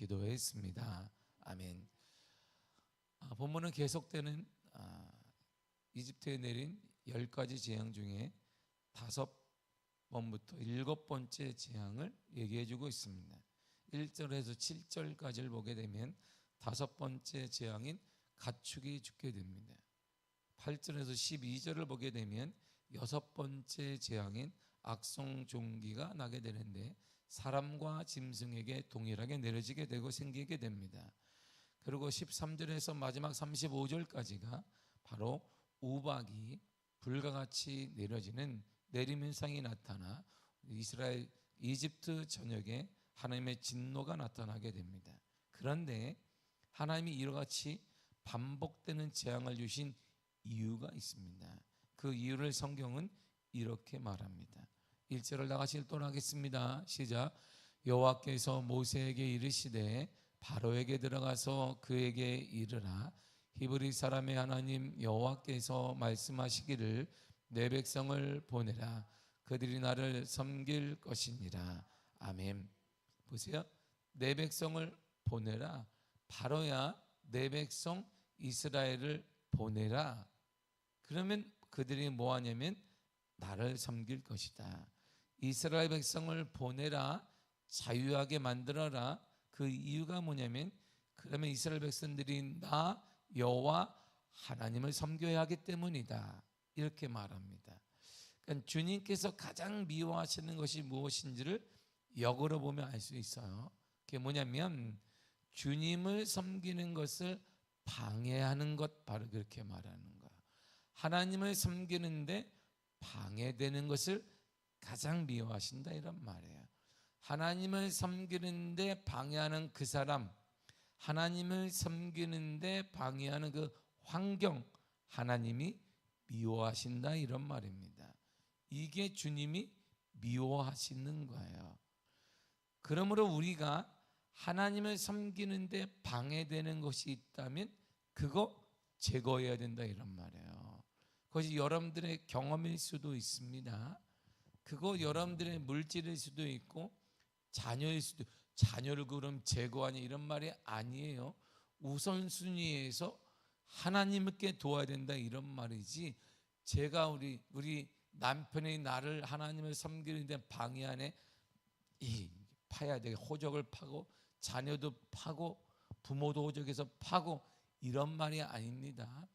기도했습니다. 아멘. 본문은 계속되는 이집트에 내린 10가지 재앙 중에 5번부터 7번째 재앙을 얘기해주고 있습니다. 1절에서 7절까지를 보게 되면 5번째 재앙인 가축이 죽게 됩니다. 8절에서 12절을 보게 되면 6번째 재앙인 악성종기가 나게 되는데 사람과 짐승에게 동일하게 내려지게 되고 생기게 됩니다. 그리고 13절에서 마지막 35절까지가 바로 우박이 불과 같이 내려지는 내림현상이 나타나 이집트 전역에 하나님의 진노가 나타나게 됩니다. 그런데 하나님이 이와 같이 반복되는 재앙을 주신 이유가 있습니다. 그 이유를 성경은 이렇게 말합니다. 1절을 다 같이 읽도록 하겠습니다. 시작. 여호와께서 모세에게 이르시되 바로에게 들어가서 그에게 이르라. 히브리 사람의 하나님 여호와께서 말씀하시기를 내 백성을 보내라. 그들이 나를 섬길 것이니라. 아멘. 보세요. 내 백성을 보내라. 바로야 내 백성 이스라엘을 보내라. 그러면 그들이 뭐 하냐면 나를 섬길 것이다. 이스라엘 백성을 보내라. 자유하게 만들어라. 그 이유가 뭐냐면 그러면 이스라엘 백성들이 나 여호와 하나님을 섬겨야 하기 때문이다. 이렇게 말합니다. 그러니까 주님께서 가장 미워하시는 것이 무엇인지를 역으로 보면 알 수 있어요. 그게 뭐냐면 주님을 섬기는 것을 방해하는 것, 바로 그렇게 말하는 거야. 하나님을 섬기는데 방해되는 것을 가장 미워하신다 이런 말이에요. 하나님을 섬기는데 방해하는 그 사람, 하나님을 섬기는데 방해하는 그 환경, 하나님이 미워하신다 이런 말입니다. 이게 주님이 미워하시는 거예요. 그러므로 우리가 하나님을 섬기는데 방해되는 것이 있다면 그거 제거해야 된다 이런 말이에요. 그것이 여러분들의 경험일 수도 있습니다. 그거 여러분들의 물질일 수도 있고 자녀일 수도. 자녀를 그럼 제거하니 이런 말이 아니에요. 우선순위에서 하나님께 도와야 된다 이런 말이지, 제가 우리 남편이 나를 하나님을 섬기는데 방해하네, 파야 되게 호적을 파고 자녀도 파고 부모도 호적에서 파고 이런 말이 아닙니다.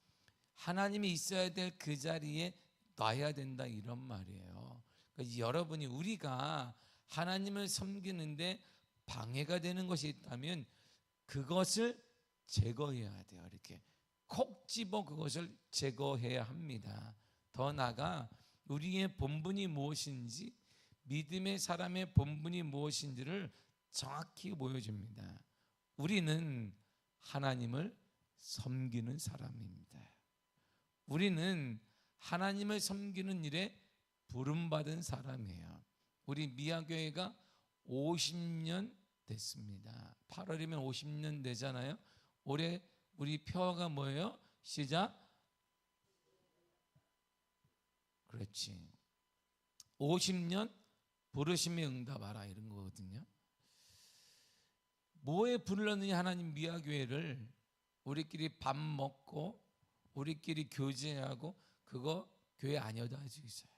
하나님이 있어야 될 그 자리에 놔야 된다 이런 말이에요. 그러니까 여러분이 우리가 하나님을 섬기는데 방해가 되는 것이 있다면 그것을 제거해야 돼요. 이렇게 콕 집어 그것을 제거해야 합니다. 더 나아가 우리의 본분이 무엇인지, 믿음의 사람의 본분이 무엇인지를 정확히 보여줍니다. 우리는 하나님을 섬기는 사람입니다. 우리는 하나님을 섬기는 일에 부름받은 사람이에요. 우리 미아교회가 50년 됐습니다. 8월이면 50년 되잖아요. 올해 우리 표어가 뭐예요? 시작. 그렇지. 50년 부르심에 응답하라 이런 거거든요. 뭐에 불렀느냐 하나님 미아교회를. 우리끼리 밥 먹고 우리끼리 교제하고 그거 교회 아니어도 할 수 있어요.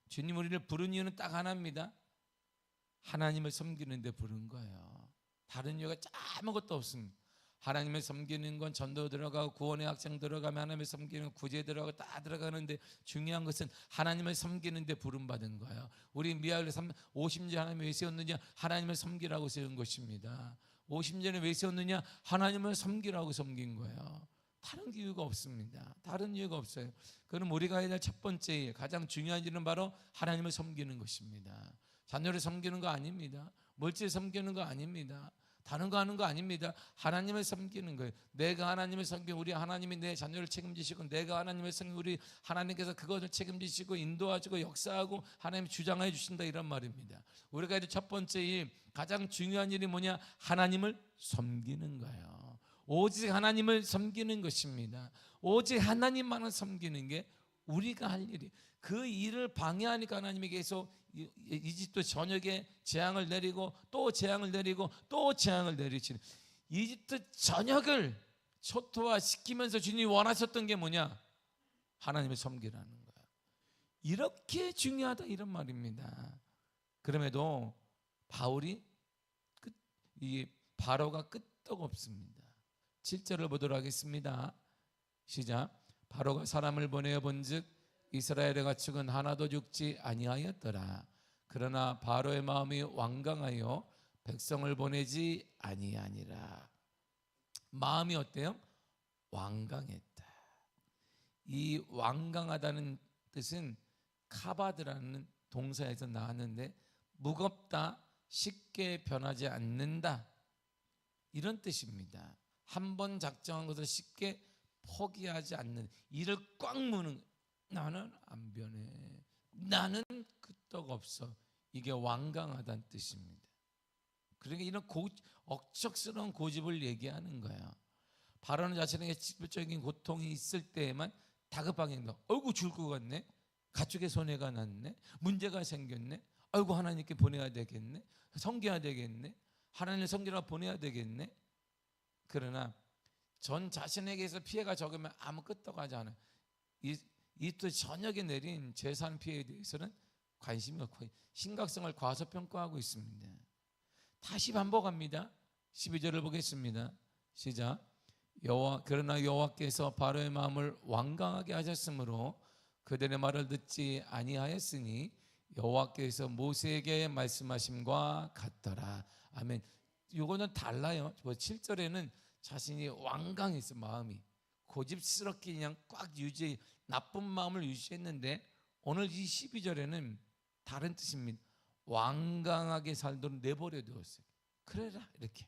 주님 우리를 부른 이유는 딱 하나입니다. 하나님을 섬기는 데 부른 거예요. 다른 이유가 아무것도 없습니다. 하나님을 섬기는 건 전도 들어가고 구원의 학생 들어가면 하나님을 섬기는 구제 들어가고 다 들어가는데 중요한 것은 하나님을 섬기는 데 부름받은 거예요. 우리 미아를 50년 하나님을 왜 세웠느냐? 하나님을 섬기라고 세운 것입니다. 50년에 왜 세웠느냐? 하나님을 섬기라고 섬긴 거예요. 다른 이유가 없습니다. 다른 이유가 없어요. 그럼 우리가 해야 될 첫 번째 일, 가장 중요한 일은 바로 하나님을 섬기는 것입니다. 자녀를 섬기는 거 아닙니다. 물질 섬기는 거 아닙니다. 다른 거 하는 거 아닙니다. 하나님을 섬기는 거예요. 내가 하나님을 섬기면 우리 하나님이 내 자녀를 책임지시고, 내가 하나님을 섬기면 우리 하나님께서 그것을 책임지시고 인도하시고 역사하고 하나님 주장해 주신다 이런 말입니다. 우리가 해야 될 첫 번째 일, 가장 중요한 일이 뭐냐? 하나님을 섬기는 거예요. 오직 하나님을 섬기는 것입니다. 오직 하나님만을 섬기는 게 우리가 할 일이. 그 일을 방해하니까 하나님이 계속 이집트 전역에 재앙을 내리고 또 재앙을 내리고 또 재앙을 내리시는, 이집트 전역을 초토화시키면서 주님이 원하셨던 게 뭐냐? 하나님을 섬기라는 거야. 이렇게 중요하다 이런 말입니다. 그럼에도 바울이 이 바로가 끄떡없습니다. 7절을 보도록 하겠습니다. 시작. 바로가 사람을 보내어 본즉 이스라엘의 가축은 하나도 죽지 아니하였더라. 그러나 바로의 마음이 완강하여 백성을 보내지 아니하니라. 마음이 어때요? 완강했다. 이 완강하다는 뜻은 카바드라는 동사에서 나왔는데 무겁다, 쉽게 변하지 않는다, 이런 뜻입니다. 한 번 작정한 것을 쉽게 포기하지 않는, 이를 꽉 무는, 나는 안 변해, 나는 끄떡없어, 이게 완강하다는 뜻입니다. 그러니까 이런 억척스러운 고집을 얘기하는 거예요. 바로는 자신에게 직접적인 고통이 있을 때에만 다급하게 행동. 어이구 죽을 것 같네, 가축의 손해가 났네, 문제가 생겼네, 아이고 하나님께 보내야 되겠네, 섬겨야 되겠네, 하나님을 섬기라 보내야 되겠네. 그러나 전 자신에게서 피해가 적으면 아무 끄떡하지 않아요. 이또 저녁에 내린 재산 피해에 대해서는 관심이 없고 심각성을 과소평가하고 있습니다. 다시 반복합니다. 12절을 보겠습니다. 시작. 그러나 여호와께서 바로의 마음을 완강하게 하셨으므로 그들의 말을 듣지 아니하였으니 여호와께서 모세에게 말씀하심과 같더라. 아멘. 이거는 달라요. 7절에는 자신이 완강했어, 마음이 고집스럽게 그냥 꽉 나쁜 마음을 유지했는데 오늘 이 12절에는 다른 뜻입니다. 완강하게 살도록 내버려 두었어요. 그래라, 이렇게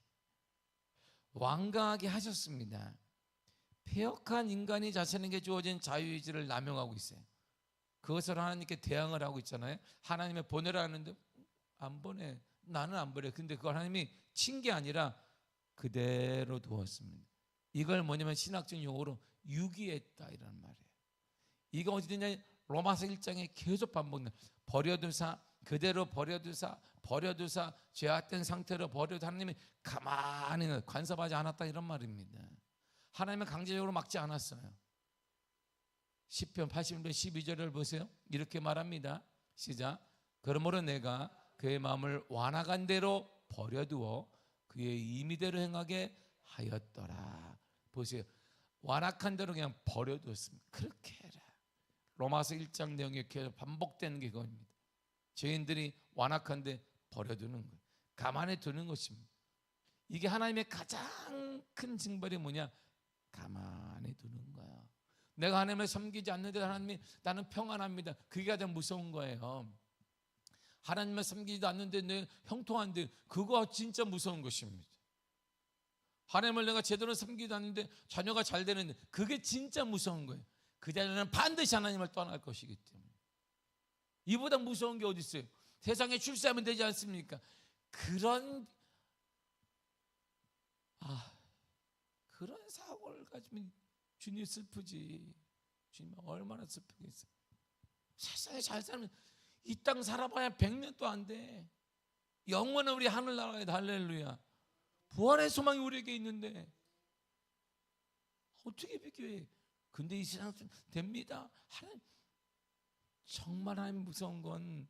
완강하게 하셨습니다. 폐역한 인간이 자신에게 주어진 자유의지를 남용하고 있어요. 그것을 하나님께 대항을 하고 있잖아요. 하나님의 보내라 하는데 안 보내, 나는 안 보내. 근데 그걸 하나님이 친 게 아니라 그대로 두었습니다. 이걸 뭐냐면 신학적 용어로 유기했다 이런 말이에요. 이거 어디 있냐? 로마서 1장에 계속 반복돼. 버려두사, 그대로 버려두사, 죄악된 상태로 버려두, 하나님이 가만히 간섭하지 않았다 이런 말입니다. 하나님은 강제적으로 막지 않았어요. 시편 80편 12절을 보세요. 이렇게 말합니다. 시작. 그러므로 내가 그의 마음을 완악한 대로 버려두어 그의 임의대로 행하게 하였더라. 보세요. 완악한 대로 그냥 버려두었습니다. 그렇게 해라. 로마서 1장 내용이 계속 반복되는 게 그겁니다. 죄인들이 완악한데 버려두는 거예요. 가만히 두는 것입니다. 이게 하나님의 가장 큰 징벌이 뭐냐? 가만히 두는 거야. 내가 하나님을 섬기지 않는데 하나님이 나는 평안합니다. 그게 가장 무서운 거예요. 하나님을 섬기지도 않는데 내 형통한데, 그거 진짜 무서운 것입니다. 하나님을 내가 제대로 섬기지 않는데 자녀가 잘 되는데, 그게 진짜 무서운 거예요. 그 자녀는 반드시 하나님을 떠날 것이기 때문에. 이보다 무서운 게 어디 있어요? 세상에 출세하면 되지 않습니까? 그런 사고를 가지면 주님 슬프지. 주님 얼마나 슬프겠어요. 세상에 잘 살면 이 땅 살아봐야 100년도 안 돼. 영원한 우리 하늘나라에 할렐루야. 부활의 소망이 우리에게 있는데 어떻게 비교해? 근데 이 세상 좀 됩니다. 하나님, 정말 하나님 무서운 건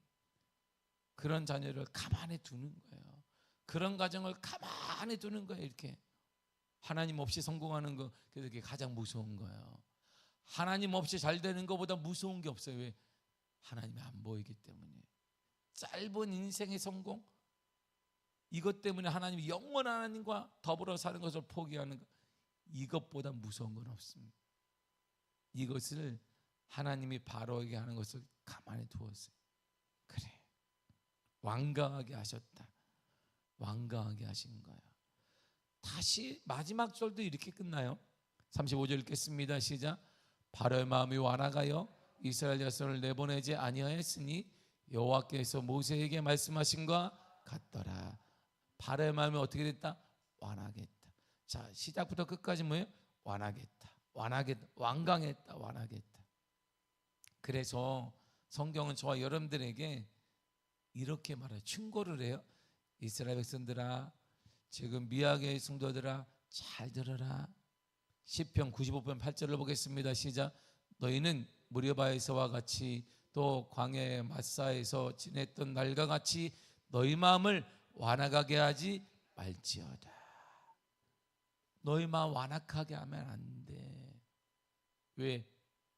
그런 자녀를 가만히 두는 거예요. 그런 가정을 가만히 두는 거예요. 이렇게 하나님 없이 성공하는 거, 그게 가장 무서운 거예요. 하나님 없이 잘 되는 것보다 무서운 게 없어요. 왜? 하나님이 안 보이기 때문에. 짧은 인생의 성공, 이것 때문에 하나님이 영원한 하나님과 더불어 사는 것을 포기하는 것, 이것보다 무서운 건 없습니다. 이것을 하나님이 바로에게 하는 것을 가만히 두었어요. 그래, 완강하게 하셨다. 완강하게 하신 거예요. 다시 마지막 절도 이렇게 끝나요. 35절 읽겠습니다. 시작. 바로의 마음이 완악하여 이스라엘 자손을 내보내지 아니하였으니 여호와께서 모세에게 말씀하신과 같더라. 바로의 마음이 어떻게 됐다? 완악했다. 자, 시작부터 끝까지 뭐예요? 완악했다. 완강했다. 완악했다. 그래서 성경은 저와 여러분들에게 이렇게 말해요. 충고를 해요. 이스라엘 백성들아, 지금 미아교의 성도들아, 잘 들어라. 시편 95편 8절을 보겠습니다. 시작. 너희는 무리바에서와 같이 또 광야의 마사에서 지냈던 날과 같이 너희 마음을 완악하게 하지 말지어다. 너희 마음 완악하게 하면 안 돼. 왜?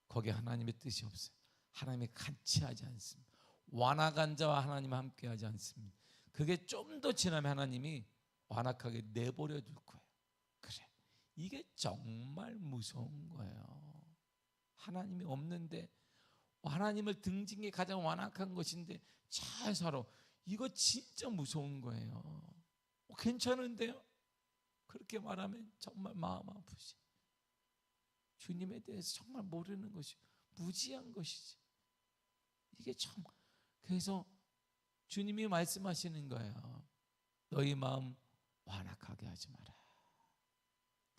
거기에 하나님의 뜻이 없어요. 하나님이 같이 하지 않습니다. 완악한 자와 하나님 함께 하지 않습니다. 그게 좀 더 지나면 하나님이 완악하게 내버려 둘 거예요. 그래, 이게 정말 무서운 거예요. 하나님이 없는데, 하나님을 등진 게 가장 완악한 것인데 잘 살아. 이거 진짜 무서운 거예요. 괜찮은데요? 그렇게 말하면 정말 마음 아프지. 주님에 대해서 정말 모르는 것이, 무지한 것이지. 이게 참, 그래서 주님이 말씀하시는 거예요. 너희 마음 완악하게 하지 마라.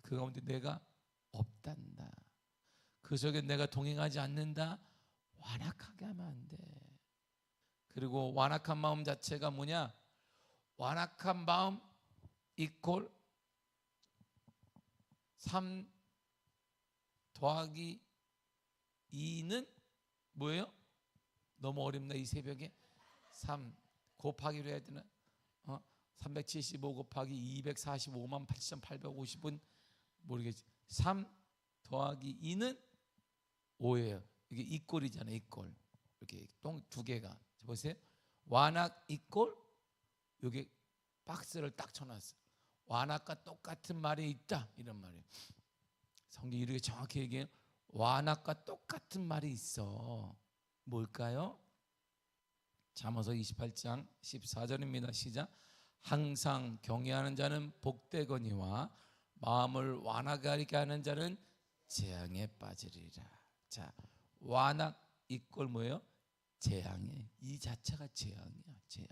그 가운데 내가 없단다. 그 속에 내가 동행하지 않는다. 완악하게 하면 안 돼. 그리고 완악한 마음 자체가 뭐냐? 완악한 마음 이퀄 3 더하기 2는 뭐예요? 너무 어렵나 이 새벽에? 3 곱하기로 해야 되나? 375 곱하기 245만 8,850은 모르겠지. 3 더하기 2는 5예요. 이게 이꼴이잖아요. 이꼴. 이렇게 똥 두 개가. 보세요. 완악 이꼴. 여기 박스를 딱 쳐놨어요. 완악과 똑같은 말이 있다. 이런 말이에요. 성경이 이렇게 정확히 얘기해요. 완악과 똑같은 말이 있어. 뭘까요? 잠언서 28장 14절입니다. 시작. 항상 경외하는 자는 복되거니와 마음을 완악하게 하는 자는 재앙에 빠지리라. 자, 완악 이꼴 뭐예요? 재앙이에요. 이 자체가 재앙이야. 재앙.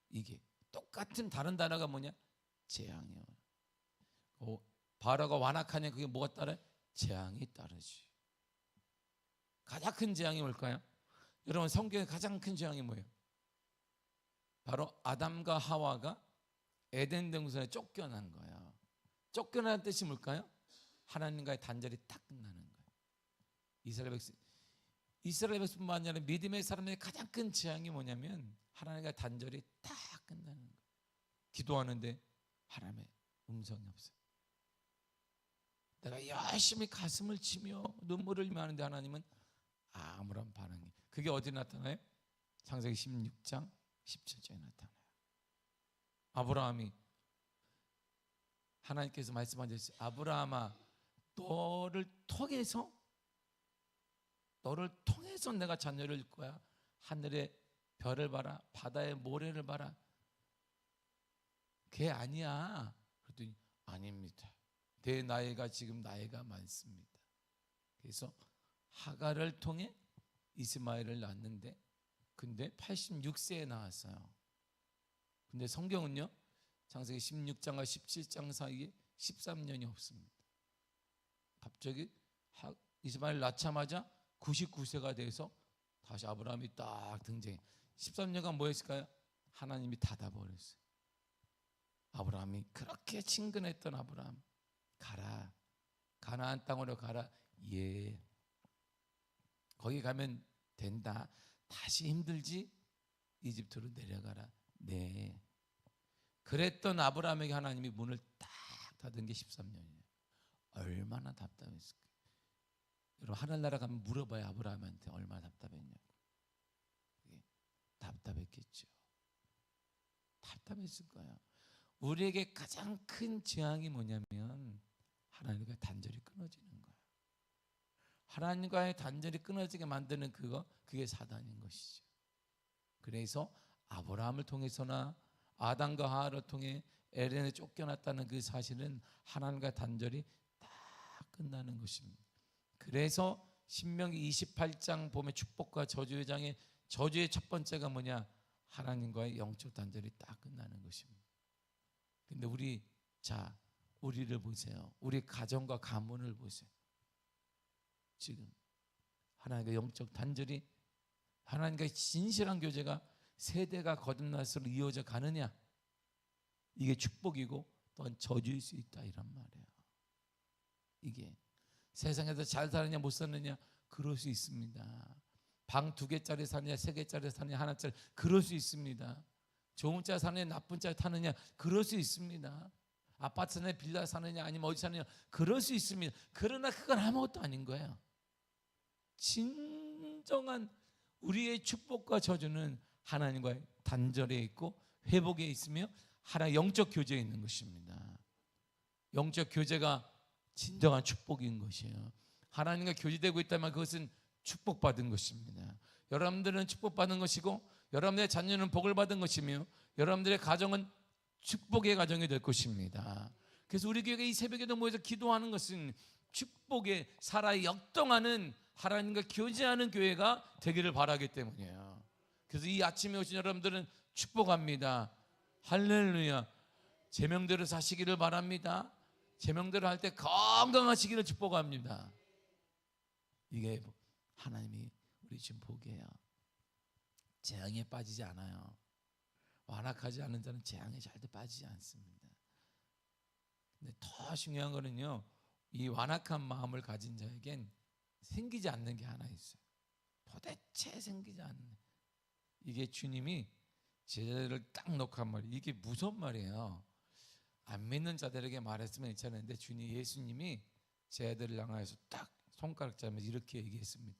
이게 똑같은 다른 단어가 뭐냐? 재앙이에요. 바로가 완악하냐, 그게 뭐가 따라요? 재앙이 따르지. 가장 큰 재앙이 뭘까요? 여러분, 성경의 가장 큰 재앙이 뭐예요? 바로 아담과 하와가 에덴 동산에 쫓겨난 거예요. 쫓겨나는 뜻이 뭘까요? 하나님과의 단절이 딱 끝나는 거예요. 이스라엘 백성뿐만 아니라 믿음의 사람의 가장 큰 재앙이 뭐냐면 하나님과의 단절이 딱 끝나는 거예요. 기도하는데 하나님의 음성이 없어요. 내가 열심히 가슴을 치며 눈물을 흘리며 하는데 하나님은 아무런 반응이. 그게 어디 나타나요? 창세기 16장 17절에 나타나요. 아브라함이 하나님께서 말씀하셨어요. 아브라함아, 너를 통해서 내가 자녀를 줄 거야. 하늘의 별을 봐라, 바다의 모래를 봐라. 그게 아니야. 그랬더니 아닙니다. 내 나이가 지금 나이가 많습니다. 그래서 하갈을 통해 이스마엘을 낳았는데, 근데 86세에 낳았어요. 근데 성경은요, 창세기 16장과 17장 사이에 13년이 없습니다. 갑자기 이스마엘 낳자마자 99세가 돼서 다시 아브라함이 딱 등장해. 13년간 뭐 했을까요? 하나님이 닫아버렸어요. 아브라함이 그렇게 친근했던 아브라함, 가라, 가나안 땅으로 가라. 예, 거기 가면 된다. 다시 힘들지? 이집트로 내려가라. 네. 그랬던 아브라함에게 하나님이 문을 딱 닫은 게 13년이에요. 얼마나 답답했을까요? 여러분, 하늘나라 가면 물어봐요. 아브라함한테 얼마나 답답했냐고. 답답했겠죠. 답답했을 거예요. 우리에게 가장 큰 재앙이 뭐냐면 하나님과 단절이 끊어지는 거예요. 하나님과의 단절이 끊어지게 만드는 그게 사단인 것이죠. 그래서 아브라함을 통해서나 아담과 하와를 통해 에덴에 쫓겨났다는 그 사실은 하나님과 단절이 다 끝나는 것입니다. 그래서 신명기 28장 보면 축복과 저주의 장에 저주의 첫 번째가 뭐냐? 하나님과의 영적 단절이 딱 끝나는 것입니다. 근데 우리를 보세요. 우리 가정과 가문을 보세요. 지금 하나님과 영적 단절이 하나님과의 진실한 교제가 세대가 거듭날수록 이어져 가느냐, 이게 축복이고 또한 저주일 수 있다, 이란 말이에요. 이게 세상에서 잘 사느냐 못 사느냐, 그럴 수 있습니다. 방 2개짜리 사느냐 3개짜리 사느냐 하나짜리, 그럴 수 있습니다. 좋은 차 사느냐 나쁜 차 타느냐, 그럴 수 있습니다. 아파트 사느냐 빌라 사느냐 아니면 어디 사느냐, 그럴 수 있습니다. 그러나 그건 아무것도 아닌 거예요. 진정한 우리의 축복과 저주는 하나님과의 단절에 있고 회복에 있으며 하나의 영적 교제에 있는 것입니다. 영적 교제가 진정한 축복인 것이에요. 하나님과 교제되고 있다면 그것은 축복받은 것입니다. 여러분들은 축복받은 것이고 여러분들의 자녀는 복을 받은 것이며 여러분들의 가정은 축복의 가정이 될 것입니다. 그래서 우리 교회가 이 새벽에도 모여서 기도하는 것은 축복의 살아 역동하는 하나님과 교제하는 교회가 되기를 바라기 때문이에요. 그래서 이 아침에 오신 여러분들은 축복합니다. 할렐루야. 제명대로 사시기를 바랍니다. 제명대로 할 때 건강하시기를 축복합니다. 이게 하나님이 우리 지금 복이에요. 재앙에 빠지지 않아요. 완악하지 않은 자는 재앙에 절대 빠지지 않습니다. 근데 더 중요한 거는요, 이 완악한 마음을 가진 자에겐 생기지 않는 게 하나 있어요. 도대체 생기지 않는, 이게 주님이 제자들을 딱 놓고 한 말이에요. 이게 무서운 말이에요. 안 믿는 자들에게 말했으면 괜찮은데 예수님이 제자들을 향하여서 딱 손가락 잡으면서 이렇게 얘기했습니다.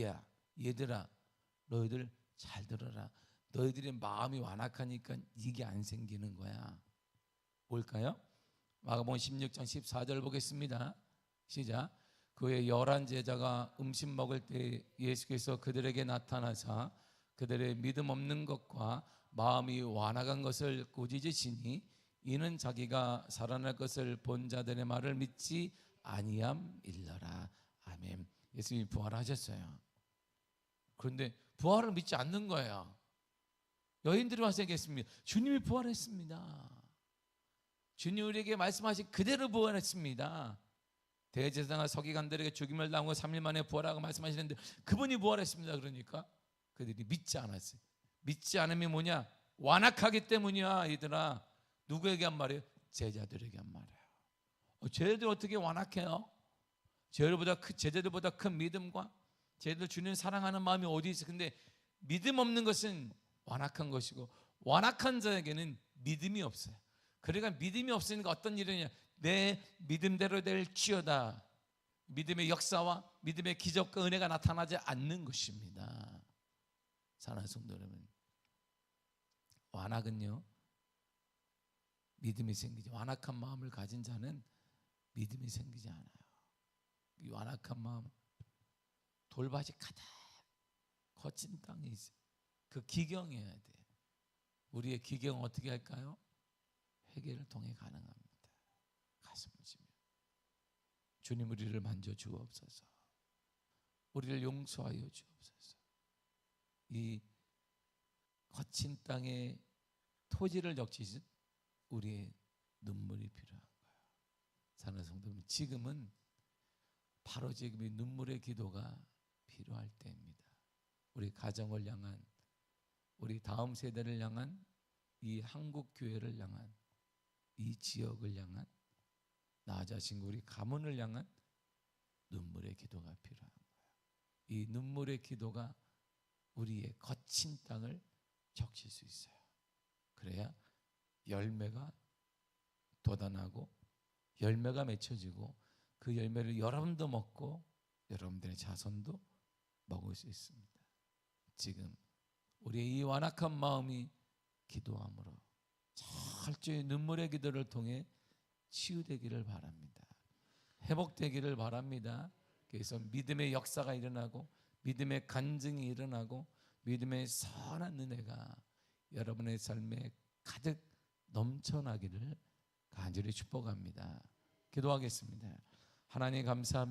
야, 얘들아, 너희들 잘 들어라. 너희들의 마음이 완악하니까 이게 안 생기는 거야. 뭘까요? 마가복음 16장 14절 보겠습니다. 시작. 그의 11 제자가 음식 먹을 때 예수께서 그들에게 나타나사 그들의 믿음 없는 것과 마음이 완악한 것을 꾸짖으시니 이는 자기가 살아날 것을 본 자들의 말을 믿지 아니함일러라. 아멘. 예수님이 부활하셨어요. 그런데 부활을 믿지 않는 거예요. 여인들이 와서 얘기했습니다. 주님이 부활했습니다. 주님 우리에게 말씀하신 그대로 부활했습니다. 대제사장과 서기관들에게 죽임을 당하고 3일 만에 부활하고 말씀하시는데 그분이 부활했습니다. 그러니까 그들이 믿지 않았어요. 믿지 않음이 뭐냐? 완악하기 때문이야. 얘들아, 누구에게 한 말이에요? 제자들에게 한 말이에요. 제자들 어떻게 완악해요? 제자들보다 큰 믿음과 제자들 주님 사랑하는 마음이 어디 있어? 근데 믿음 없는 것은 완악한 것이고 완악한 자에게는 믿음이 없어요. 그러니까 믿음이 없으니까 어떤 일이냐? 내 믿음대로 될지어다. 믿음의 역사와 믿음의 기적과 은혜가 나타나지 않는 것입니다. 사랑하는 성도 여러분, 완악은요 믿음이 생기지, 완악한 마음을 가진 자는 믿음이 생기지 않아요. 이 완악한 마음, 돌밭이 가득 거친 땅이 있어요. 그 기경해야 돼. 우리의 기경은 어떻게 할까요? 회개를 통해 가능합니다. 가슴을 치며 주님 우리를 만져 주옵소서. 우리를 용서하여 주옵소서. 이 거친 땅의 토지를 적시듯 우리의 눈물이 필요한 거예요. 사랑하는 성도님, 지금은 바로 지금 이 눈물의 기도가 필요할 때입니다. 우리 가정을 향한, 우리 다음 세대를 향한, 이 한국 교회를 향한, 이 지역을 향한, 나 자신 우리 가문을 향한 눈물의 기도가 필요한 거예요. 이 눈물의 기도가 우리의 거친 땅을 적실 수 있어요. 그래야 열매가 돋아나고 열매가 맺혀지고 그 열매를 여러분도 먹고 여러분들의 자손도 먹을 수 있습니다. 지금 우리의 이 완악한 마음이 기도함으로 철저히 눈물의 기도를 통해 치유되기를 바랍니다. 회복되기를 바랍니다. 그래서 믿음의 역사가 일어나고 믿음의 간증이 일어나고 믿음의 선한 은혜가 여러분의 삶에 가득 넘쳐나기를 간절히 축복합니다. 기도하겠습니다. 하나님 감사합니다.